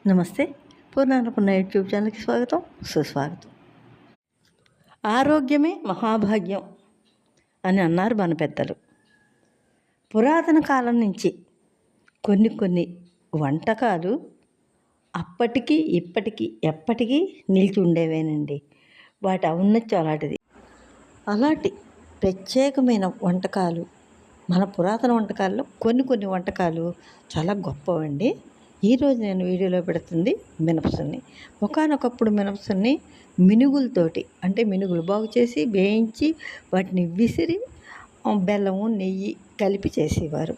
నమస్తే. పూర్ణాన్నపూర్ణ యూట్యూబ్ ఛానల్కి స్వాగతం, సుస్వాగతం. ఆరోగ్యమే మహాభాగ్యం అని అన్నారు మన పెద్దలు. పురాతన కాలం నుంచి కొన్ని వంటకాలు అప్పటికి ఇప్పటికీ ఎప్పటికీ నిలిచి ఉండేవేనండి. వాటి ఔన్నత్యం అలాంటిది. అలాంటి ప్రత్యేకమైన వంటకాలు, మన పురాతన వంటకాల్లో కొన్ని వంటకాలు చాలా గొప్పవండి. ఈరోజు నేను వీడియోలో పెడుతుంది మినపసున్ని. ఒకానొకప్పుడు మినపసున్ని మినుగులతోటి, అంటే మినుగులు బాగు చేసి వేయించి వాటిని విసిరి బెల్లము నెయ్యి కలిపి చేసేవారు.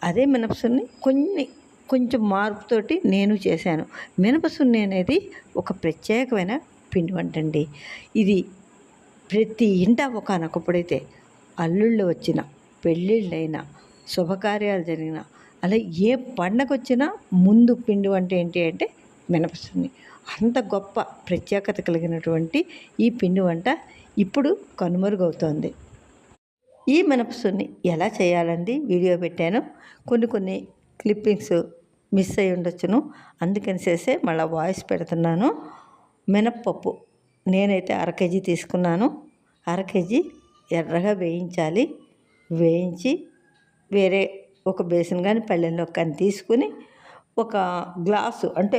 అదే మినపసున్ని కొంచెం మార్పుతోటి నేను చేశాను. మినపసున్ని అనేది ఒక ప్రత్యేకమైన పిండి వంట అండి. ఇది ప్రతి ఇంట ఒకానొకప్పుడైతే అల్లుళ్ళు వచ్చిన, పెళ్ళిళ్ళైనా, శుభకార్యాలు జరిగిన, అలా ఏ పండగ వచ్చినా ముందు పిండి వంట ఏంటి అంటే మినపసున్ని. అంత గొప్ప ప్రత్యేకత కలిగినటువంటి ఈ పిండి వంట ఇప్పుడు కనుమరుగవుతోంది. ఈ మినపసున్ని ఎలా చేయాలండి వీడియో పెట్టాను. కొన్ని క్లిప్పింగ్స్ మిస్ అయి ఉండొచ్చును, అందుకని చేసే మళ్ళీ వాయిస్ పెడుతున్నాను. మినప్పప్పు నేనైతే 1/2 కేజీ తీసుకున్నాను. 1/2 కేజీ ఎర్రగా వేయించాలి. వేయించి వేరే ఒక బేసిన్ కానీ పళ్ళెంలో కానీ తీసుకుని, ఒక గ్లాసు అంటే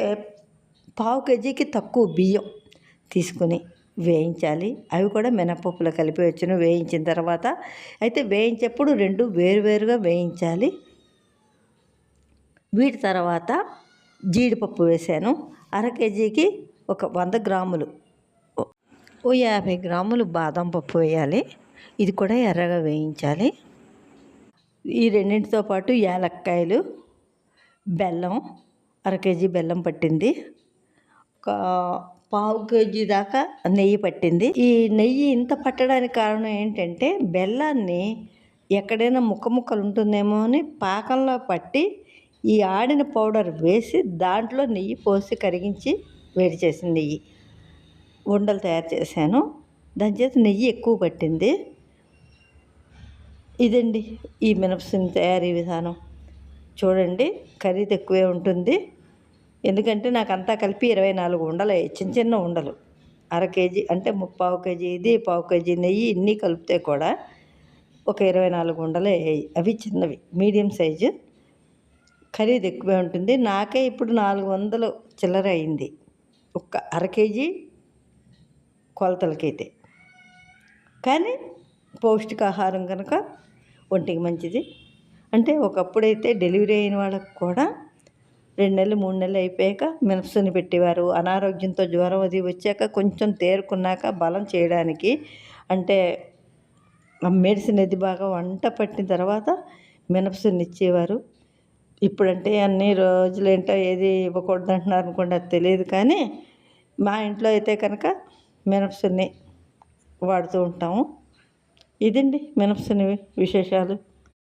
1/2 కేజీకి తక్కువ బియ్యం తీసుకుని వేయించాలి. అవి కూడా మినపప్పులో కలిపి వచ్చును. వేయించిన తర్వాత అయితే వేయించేప్పుడు 2 వేరువేరుగా వేయించాలి. వీటి తర్వాత జీడిపప్పు వేసాను. 1/2 కేజీకి ఒక 100 గ్రాములు, 50 గ్రాములు బాదం పప్పు వేయాలి. ఇది కూడా ఎర్రగా వేయించాలి. ఈ రెండింటితో పాటు యాలక్కాయలు, బెల్లం, 1/2 కేజీ బెల్లం పట్టింది. ఒక 1/2 కేజీ దాకా నెయ్యి పట్టింది. ఈ నెయ్యి ఇంత పట్టడానికి కారణం ఏంటంటే, బెల్లాన్ని ఎక్కడైనా ముక్కలు ఉంటుందేమో అని పాకంలో పట్టి ఈ ఆడిన పౌడర్ వేసి దాంట్లో నెయ్యి పోసి కరిగించి వేడి చేసిన నెయ్యి ఉండలు తయారు చేశాను. దాని చేత నెయ్యి ఎక్కువ పట్టింది. ఇదండి ఈ మినపసున్ని తయారీ విధానం. చూడండి, ఖరీదు ఎక్కువే ఉంటుంది. ఎందుకంటే నాకు అంతా కలిపి 24 ఉండలు, చిన్న ఉండలు. 1/2 కేజీ అంటే 1/4 కేజీ ఇది, 1/4 కేజీ నెయ్యి, ఇన్ని కలిపితే కూడా ఒక 24 ఉండలే అయ్యాయి. అవి చిన్నవి, మీడియం సైజు. ఖరీదు ఎక్కువే ఉంటుంది. నాకే ఇప్పుడు 400 చిల్లర అయింది ఒక 1/2 కేజీ కొలతలకైతే. కానీ పౌష్టికాహారం కనుక ఒంటికి మంచిది. అంటే ఒకప్పుడైతే డెలివరీ అయిన వాళ్ళకు కూడా 2 నెలలు 3 నెలలు అయిపోయాక మినపసున్ని పెట్టేవారు. అనారోగ్యంతో జ్వరం అది వచ్చాక కొంచెం తేరుకున్నాక బలం చేయడానికి, అంటే మెడిసిన్ అది బాగా వంట పట్టిన తర్వాత మినపసున్ని ఇచ్చేవారు. ఇప్పుడంటే అన్ని రోజులేంటో ఏది ఇవ్వకూడదు అంటున్నారు అనుకోండి, అది తెలియదు. కానీ మా ఇంట్లో అయితే కనుక మినపసున్ని వాడుతూ ఉంటాము. ఇదండి మినపసున్ని విశేషాలు.